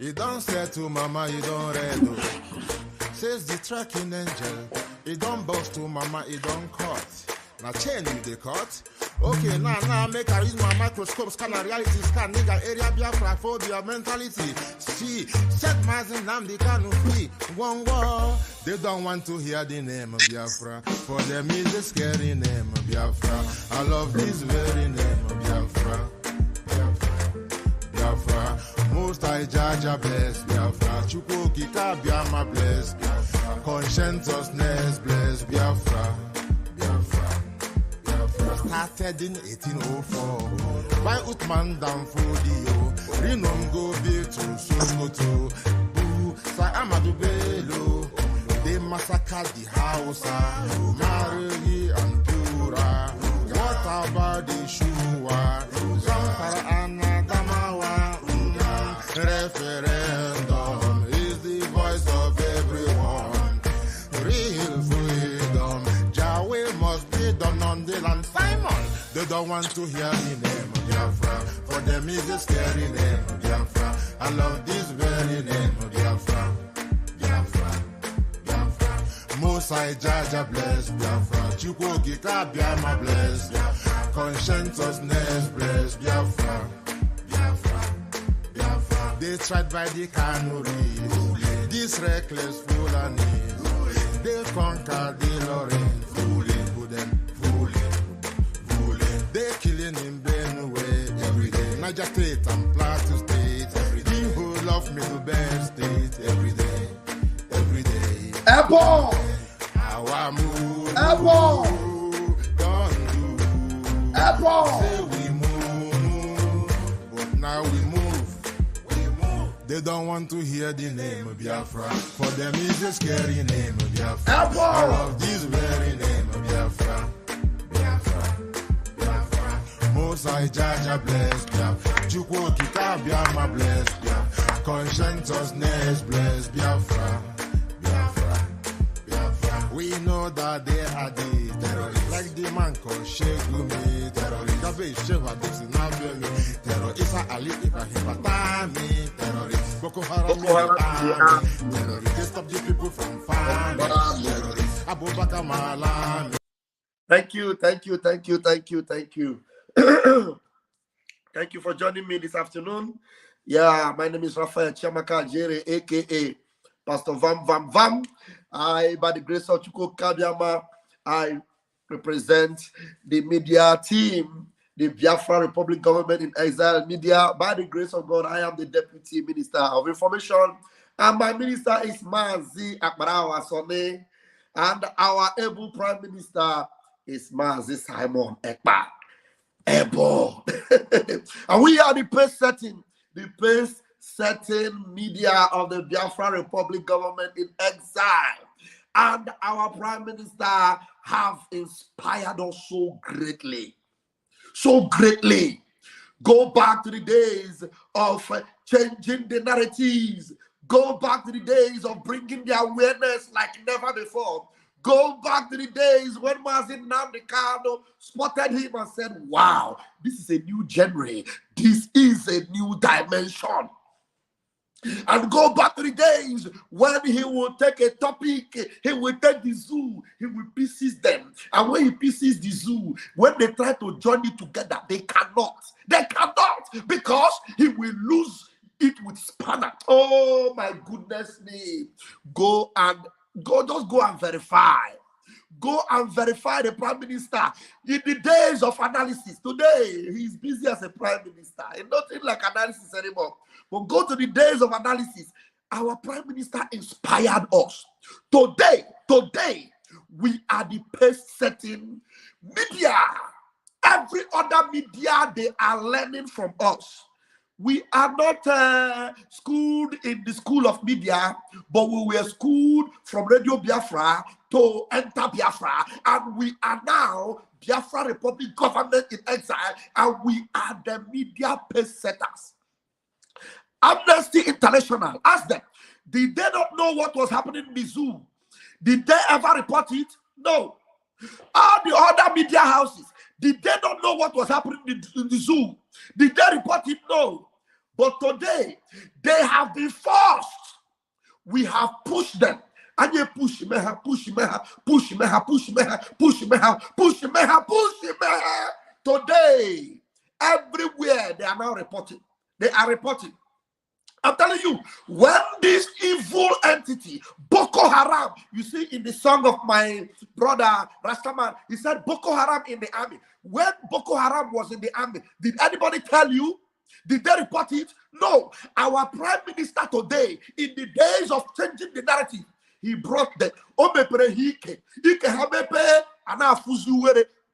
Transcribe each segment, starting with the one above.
You don't say to mama, you don't redo. Says the tracking angel. You don't boast to mama, you don't cut. Now chain you the cut. Okay, now make I use my microscope, scan a reality, scan nigga area Biafra phobia mentality. See, set mazin nam the can free. One war. They don't want to hear the name of Biafra. For them is the scary name of Biafra. I love this very name of Biafra. Biafra. Most I judge a bless Biafra. Chuko Kika Biama bless Biafra. Conscientiousness bless Biafra. Biafra. Started in 1804 by Utman down for Dio. Rinom go be to Sokoto. Boo, Sa Amadou Bello. They massacred the house, Marigi and Pura. What about the Shua? Zamfara and Adamawa. Referendum is the voice of everyone. Real freedom. Jawe must be done on the land. Simon, they don't want to hear the name of Biafra. For them is a scary name of Biafra. I love this very name of Biafra. Biafra. Most I judge a bless Biafra. Chuko Gika Biama bless Biafra. Conscientiousness bless Biafra. Biafra. Biafra. They tried by the canories. This reckless Fulani. They conquered the Lorraine. Fooling. They killing in Benue every day. Niger State and Plateau State. Every day. Who love me to Bed State every day. Every day. Apple! Apple! Don't do. Apple! Say we move, but now we move. They don't want to hear the name of Biafra. For them is a scary name of Biafra. Apple! I love this very name of Biafra. Biafra. Biafra. Most I judge a bless Biafra. Chukwu Kika Biama bless Biafra. Conscientiousness bless Biafra. We know that they are the terrorists, like the man called Shegumi, terrorist. Gabe Sheva Dixinabemi, terrorist. Isa Ali Ibrahim Batami, terrorist. Boko Haram, terrorist. They stop the people from farming, terrorist. Abu Bakar Malami. Thank you. Thank you for joining me this afternoon. Yeah, my name is Raphael Chiamaka Jere, aka Pastor Vam. I, by the grace of Chuko Kabiama, I represent the media team, the Biafran Republic Government in Exile Media. By the grace of God, I am the Deputy Minister of Information, and my minister is Mazi Akbarawa Sone, and our able Prime Minister is Mazi Simon Ekpa. Ebo. And we are the pace-setting media of the Biafran Republic Government in Exile. And our Prime Minister have inspired us so greatly. Go back to the days of changing the narratives. Go back to the days of bringing the awareness like never before. Go back to the days when Mazin Namdekano spotted him and said, wow, this is a new genre. This is a new dimension. And go back to the days when he will take a topic, he will take the zoo, he will pieces them. And when he pieces the zoo, when they try to join it together, they cannot. Because he will lose it with spanner. Oh my goodness me. Just go and verify. Go and verify the Prime Minister. In the days of analysis, today he's busy as a Prime Minister. It's nothing like analysis anymore. But go to the days of analysis. Our Prime Minister inspired us. Today, we are the pace-setting media. Every other media, they are learning from us. We are not schooled in the school of media, but we were schooled from Radio Biafra to enter Biafra. And we are now Biafra Republic Government in Exile, and we are the media pace setters. Amnesty International, ask them, did they not know what was happening in the zoo? Did they ever report it? No. All the other media houses, did they not know what was happening in the zoo? Did they report it? No. But today, they have been forced. We have pushed them. And you push me, push me, push me, push me, push me, push me, push me. Today, everywhere they are now reporting. They are reporting. I'm telling you, when this evil entity, Boko Haram, you see in the song of my brother Rastaman, he said Boko Haram in the army. When Boko Haram was in the army, did anybody tell you? Did they report it? No. Our prime minister today, in the days of changing the narrative, he brought the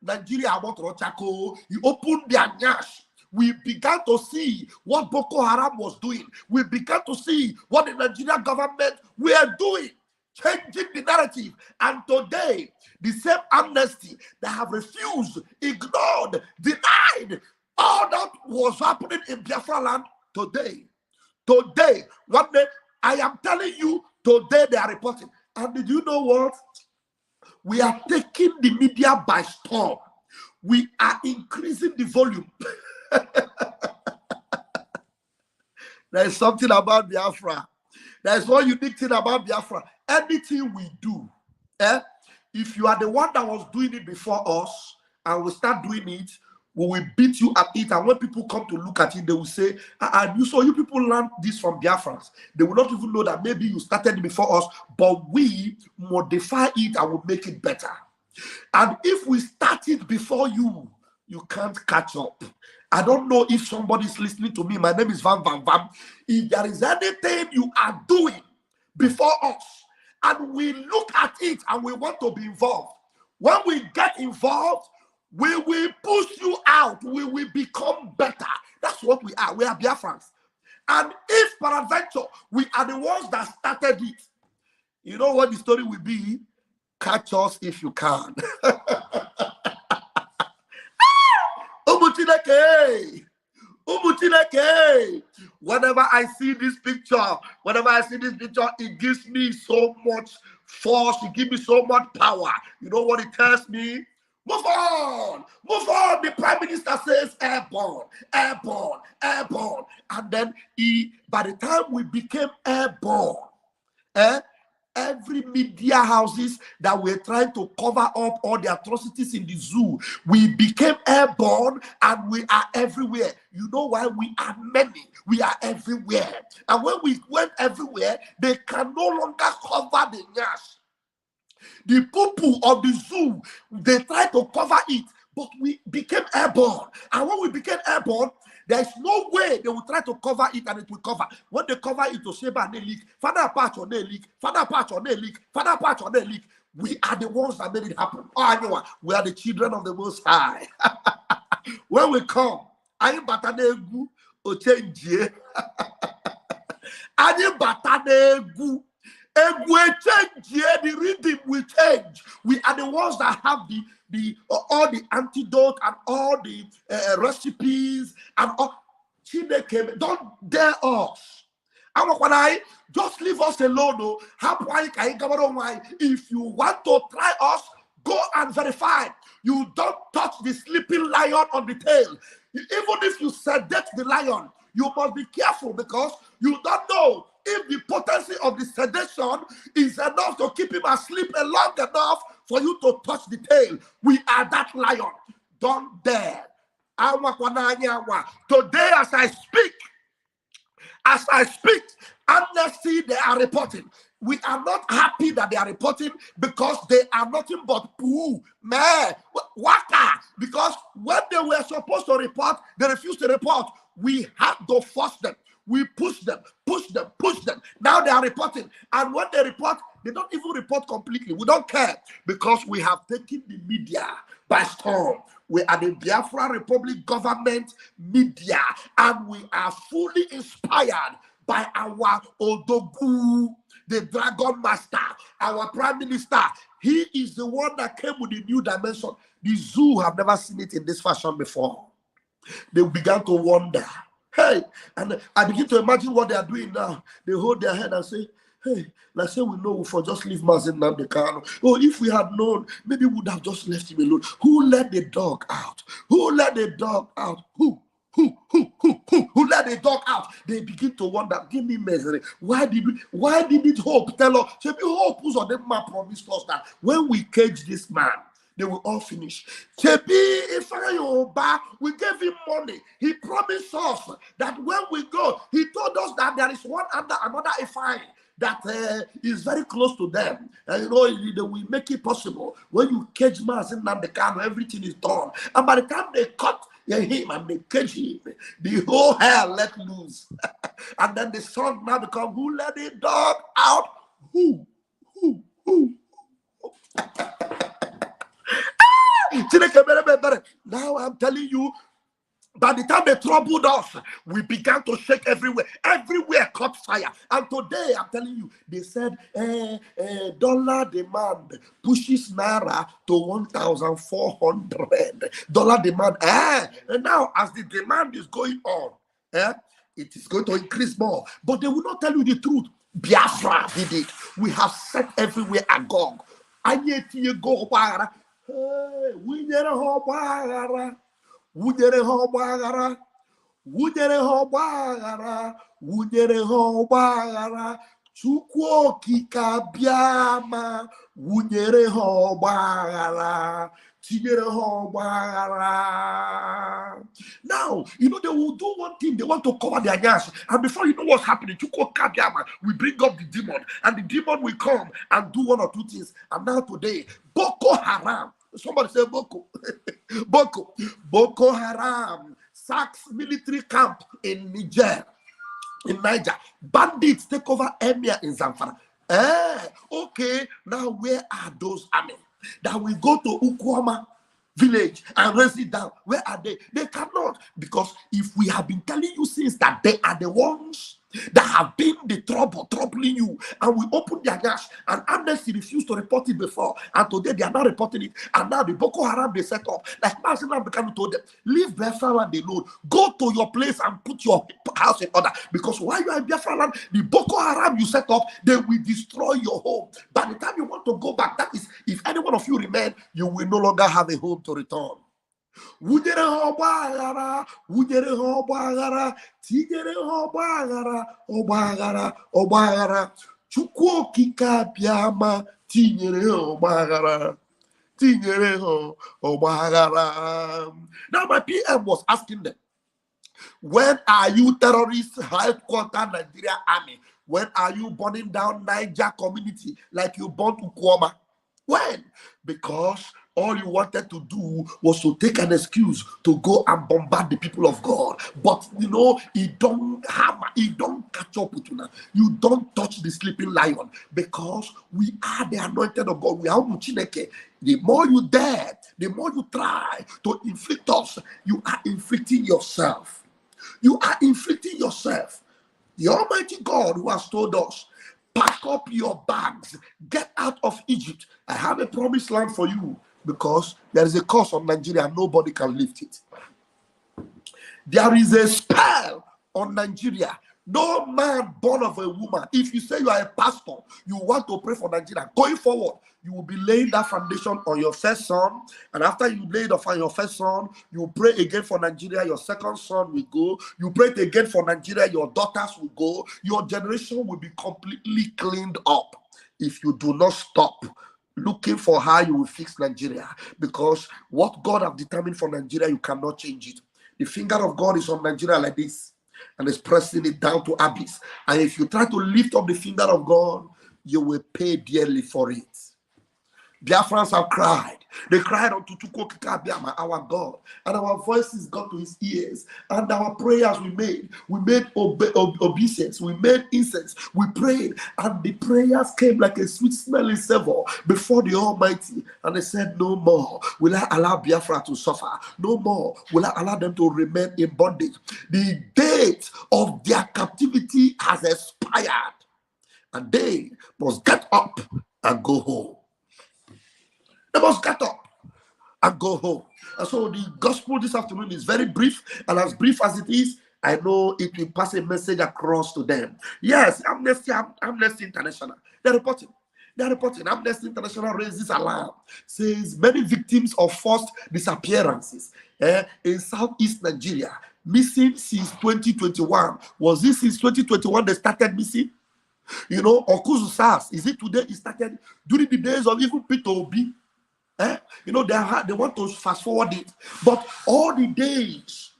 Nigeria about Rochako. He opened their nyash. We began to see what Boko Haram was doing. We began to see what the Nigerian government were doing, changing the narrative. And today, the same amnesty that have refused, ignored, denied all that was happening in Biafran land today. Today, one day, I am telling you, today they are reporting. And did you know what? We are taking the media by storm. We are increasing the volume. There is something about Biafra. There is one unique thing about Biafra. Anything we do, if you are the one that was doing it before us and we start doing it, we will beat you at it. And when people come to look at it, they will say, you people learned this from Biafrans. They will not even know that maybe you started before us, but we modify it and will make it better. And if we started before you, you can't catch up. I don't know if somebody's listening to me. My name is Van Van Van. If there is anything you are doing before us, and we look at it and we want to be involved, when we get involved, we will push you out. We will become better. That's what we are. We are Biafrans. And if peradventure, we are the ones that started it, you know what the story will be? Catch us if you can. Whenever I see this picture, it gives me so much force, it gives me so much power. You know what it tells me? Move on, move on. The Prime Minister says airborne, airborne, airborne. And then by the time we became airborne, every media houses that were trying to cover up all the atrocities in the zoo, we became airborne and we are everywhere. You know why? We are many. We are everywhere. And when we went everywhere, they can no longer cover the nyash. The poo-poo of the zoo, they tried to cover it, but we became airborne. And when we became airborne, there is no way they will try to cover it and it will cover. When they cover it to Sheba and they leak, father patch on they leak, father patch on they leak, father patch on they leak. We are the ones that made it happen. Oh, I know what? We are the children of the Most High. When we come, I am batanegu o change. I am batanegu. And we change, the rhythm will change. We are the ones that have all the antidote and all the recipes and all. Don't dare us. Just leave us alone. If you want to try us, go and verify. You don't touch the sleeping lion on the tail. Even if you sedate the lion, you must be careful because you don't know if the potency of the sedation is enough to keep him asleep long enough for you to touch the tail. We are that lion. Don't dare. Today, as I speak, Amnesty, they are reporting. We are not happy that they are reporting because they are nothing but poo, meh, waka. Because when they were supposed to report, they refused to report. We had to force them. We push them, push them, push them. Now they are reporting. And when they report, they don't even report completely. We don't care because we have taken the media by storm. We are the Biafra Republic government media, and we are fully inspired by our Odogu, the Dragon Master, our Prime Minister. He is the one that came with the new dimension. The zoo have never seen it in this fashion before. They began to wonder. Hey, and I begin to imagine what they are doing now. They hold their head and say, hey, let's say we know for just leave Mazin Namdekano. Oh, if we had known, maybe we would have just left him alone. Who let the dog out? Who let the dog out? Who? who let the dog out? They begin to wonder, give me misery. Why did Hope tell us? Should be Hope who's on the map promised us that when we cage this man, they will all finish. If we gave him money. He promised us that when we go, he told us that there is one under another fine that is very close to them. And you know, they will make it possible. When you cage Mas in the car, everything is done. And by the time they cut him and they cage him, the whole hell let loose. And then the son now become, who let the dog out? Who? Now I'm telling you, by the time they troubled us, we began to shake everywhere. Everywhere caught fire. And today, I'm telling you, they said dollar demand pushes Naira to 1,400. Dollar demand. And now, as the demand is going on, it is going to increase more. But they will not tell you the truth. Biafra did it. We have set everywhere agog. Wujere hobaghara Chukwu okike abịama wụnyere ha ọgbaghara tinyere ha ọgbaghara. Now, you know, they will do one thing, they want to cover their ass, and before you know what's happening, Chukwu okike abịama, we bring up the demon, and the demon will come and do one or two things. And now today, Boko Haram, somebody say Boko. Boko Haram sacks military camp in Niger. In Niger, bandits take over Emir in Zamfara. Okay, now where are those army that will go to Ukwama village and raise it down? Where are they? They cannot, because if we have been telling you since that they are the ones that have been the troubling you, and we opened their gash, and Amnesty refused to report it before, and today they are not reporting it, and now the Boko Haram they set up, like National Becanu told them, leave Biafran alone, go to your place and put your house in order, because while you are in Biafran, the Boko Haram you set up, they will destroy your home. By the time you want to go back, that is, if any one of you remain, you will no longer have a home to return. Wujere hobaghara, tinyere hobaghara, Chukwu okike abịama, tinyere hobaghara. Now my PM was asking them, when are you terrorists headquarter Nigeria Army? When are you burning down Niger community like you burned Ukwama? When? Because all you wanted to do was to take an excuse to go and bombard the people of God. But you know, it don't catch up with you now. You don't touch the sleeping lion, because we are the anointed of God. We are Muchineke. The more you dare, the more you try to inflict us, you are inflicting yourself. You are inflicting yourself. The Almighty God who has told us, pack up your bags, get out of Egypt. I have a promised land for you, because there is a curse on Nigeria and nobody can lift it. There is a spell on Nigeria. No man born of a woman. If you say you are a pastor, you want to pray for Nigeria, going forward, you will be laying that foundation on your first son. And after you lay it on your first son, you pray again for Nigeria, your second son will go. You pray again for Nigeria, your daughters will go. Your generation will be completely cleaned up if you do not stop looking for how you will fix Nigeria. Because what God has determined for Nigeria, you cannot change it. The finger of God is on Nigeria like this, and is pressing it down to abyss. And if you try to lift up the finger of God, you will pay dearly for it. Biafrans have cried. They cried unto Chukwuokike, our God, and our voices got to his ears, and our prayers we made obeisance, we made incense, we prayed, and the prayers came like a sweet smelling savor before the Almighty, and they said, no more will I allow Biafra to suffer, no more will I allow them to remain in bondage. The date of their captivity has expired, and they must get up and go home. They must get up and go home. And so the gospel this afternoon is very brief, and as brief as it is, I know it will pass a message across to them. Yes, Amnesty International, they're reporting. They are reporting. Amnesty International raises alarm, says many victims of forced disappearances in southeast Nigeria missing since 2021. Was this since 2021 they started missing? You know, Okuzu SARS, is it today it started during the days of even Peter Obi? You know, they want to fast forward it, but all the days,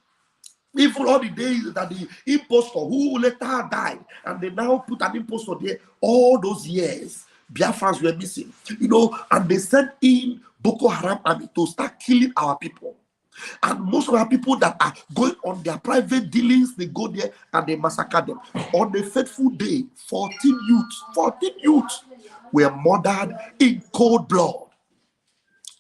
even all the days that the impostor who later died, and they now put an impostor there, all those years, Biafrans were missing, you know, and they sent in Boko Haram army to start killing our people. And most of our people that are going on their private dealings, they go there and they massacre them. On the fateful day, 14 youths were murdered in cold blood.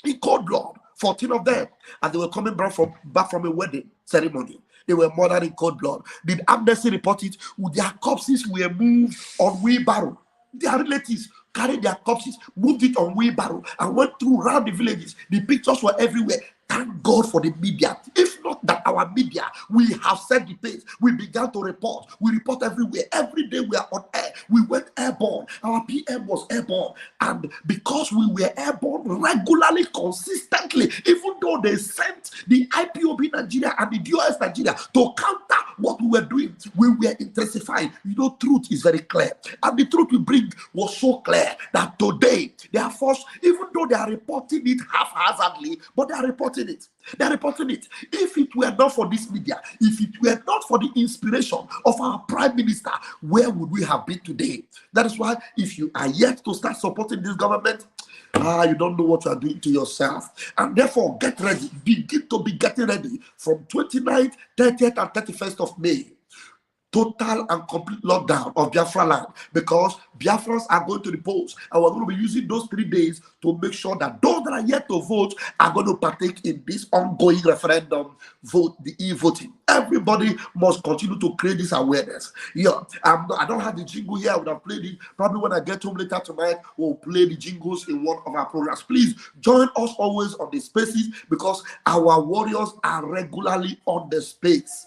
In cold blood, 14 of them, and they were coming back from a wedding ceremony. They were murdered in cold blood. Did Amnesty report it? Their corpses were moved on wheelbarrow. Their relatives carried their corpses, moved it on wheelbarrow, and went through around the villages. The pictures were everywhere. Thank God for the media. If not that our media, we have set the pace. We began to report. We report everywhere. Every day we are on air. We went airborne. Our PM was airborne. And because we were airborne regularly, consistently, even though they sent the IPOB Nigeria and the DOS Nigeria to counter what we were doing, we were intensifying. You know, truth is very clear. And the truth we bring was so clear that today they are forced, even though they are reporting it haphazardly, but they are reporting it. They are reporting it. If it were not for this media, if it were not for the inspiration of our Prime Minister, where would we have been today? That is why if you are yet to start supporting this government, you don't know what you are doing to yourself. And therefore, get ready. Begin to be getting ready from 29th, 30th, and 31st of May. Total and complete lockdown of Biafra land, because Biafrans are going to the polls, and we're going to be using those 3 days to make sure that those that are yet to vote are going to partake in this ongoing referendum vote, the e-voting. Everybody must continue to create this awareness. Yeah, I don't have the jingle here. I would have played it. Probably when I get home later tonight, we'll play the jingles in one of our programs. Please join us always on the spaces, because our warriors are regularly on the space.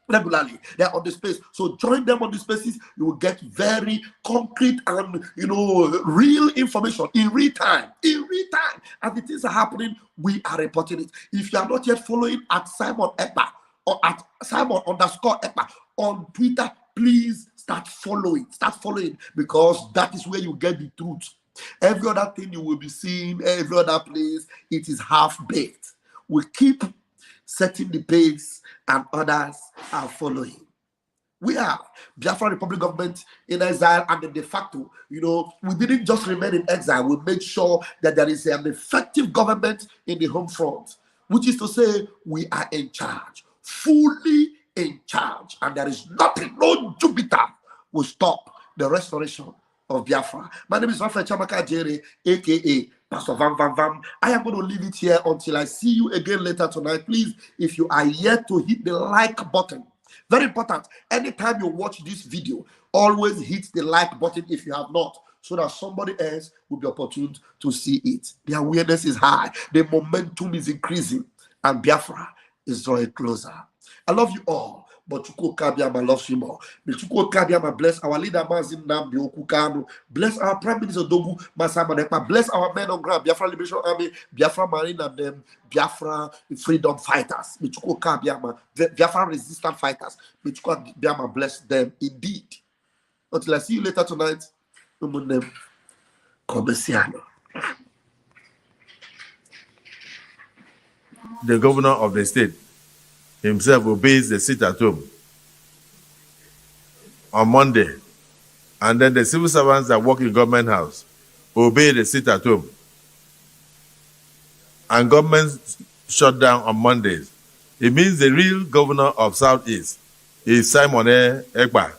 Regularly, they are on the space. So join them on the spaces. You will get very concrete and, you know, real information in real time. In real time, as the things are happening, we are reporting it. If you are not yet following at Simon Ekpa or at Simon_Ekpa on Twitter, please start following. Start following, because that is where you get the truth. Every other thing you will be seeing, every other place, it is half-baked. We keep setting the pace, and others are following. We are Biafran Republic government in exile, and the de facto, you know, we didn't just remain in exile. We made sure that there is an effective government in the home front, which is to say we are in charge, fully in charge, and there is nothing, no Jupiter will stop the restoration of Biafra. My name is Rafael Chamaka Jere, aka Pastor Vam Vam Vam. I am going to leave it here until I see you again later tonight. Please, if you are yet to hit the like button, very important. Anytime you watch this video, always hit the like button if you have not, so that somebody else will be opportune to see it. The awareness is high, the momentum is increasing, and Biafra is drawing closer. I love you all. But Chuko Kabiama loves you more. But Chuko Kabiama bless our leader Mazin Nambi Okukano. Bless our Prime Minister Dogu Masama Ekpa. Bless our men on ground, Biafra Liberation Army, Biafra Marine, and them Biafra freedom fighters. But Chuko Kabiama, Biafra resistant fighters. But Chuko Kabiama bless them indeed. Until I see you later tonight, the governor of the state himself obeys the sit at home on Monday, and then the civil servants that work in government house obey the sit at home, and government shut down on Mondays. It means the real governor of Southeast is Simon Ekpa,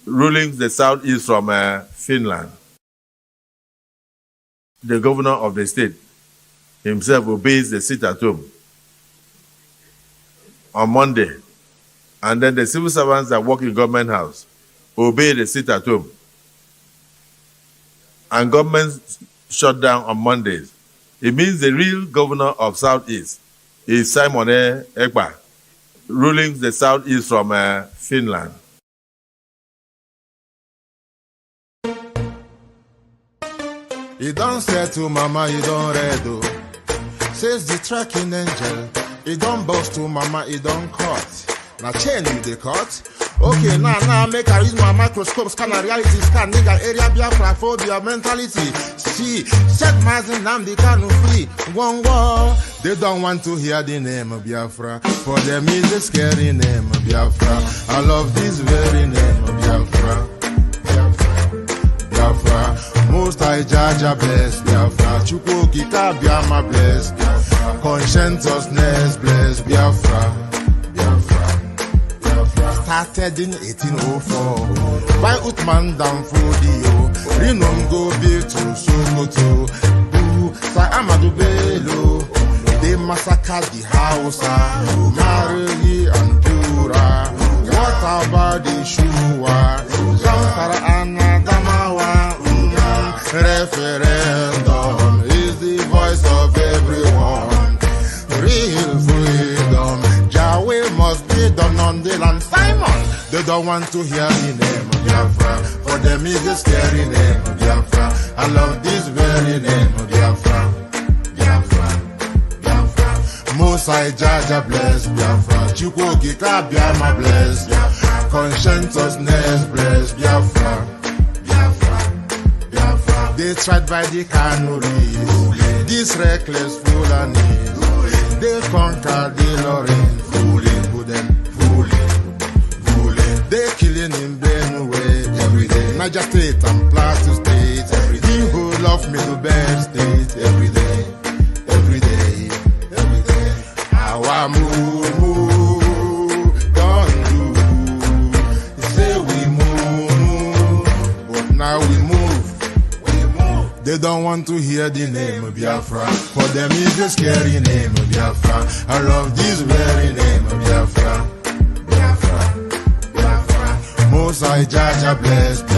ruling the Southeast from Finland. The governor of the state himself obeys the sit at home on Monday, and then the civil servants that work in government house obey the sit at home, and government shut down on Mondays. It means the real governor of Southeast is Simon Ekpa, ruling the Southeast from Finland. You don't say to mama, you don't read, oh. Says the tracking angel. You don't boast to mama, you don't cut. Now chain you the cut. Okay, now make her use my microscope, scan a reality, scan nigga area Biafra phobia mentality. See, set my name the can free. One war. They don't want to hear the name of Biafra. For them is a scary name of Biafra. I love this very name of Biafra. Biafra. Most I judge a bless Biafra. Chukwu Kika Biama bless Biafra. Conscientiousness bless Biafra. Started in 1804 by Uthman Danfodio. Rinom go built to Sokoto. Sa Amadou Bello. They massacred the Hausa, Marigui and Dura. What about the Shua? Zamfara and Adamawa. Referendum is the voice of everyone. Real freedom, Yahweh must be done on the land. Simon, they don't want to hear the name of Biafra. For them is a scary name of Biafra. I love this very name of Biafra. Most I judge bless Biafra. Chukwu Kika Biama bless Biafra. Conscientiousness bless Biafra. They tried by the canories. This reckless Fulani. They conquered the Lorraine. Fooling. They killing in Benue every day. Niger State and Plateau State every day. The whole of Middle Belt State every day. Our move, don't do. Say we move, but now we move. They don't want to hear the name of Biafra. For them is the scary name of Biafra. I love this very name of Biafra. Most I judge, I bless Biafra.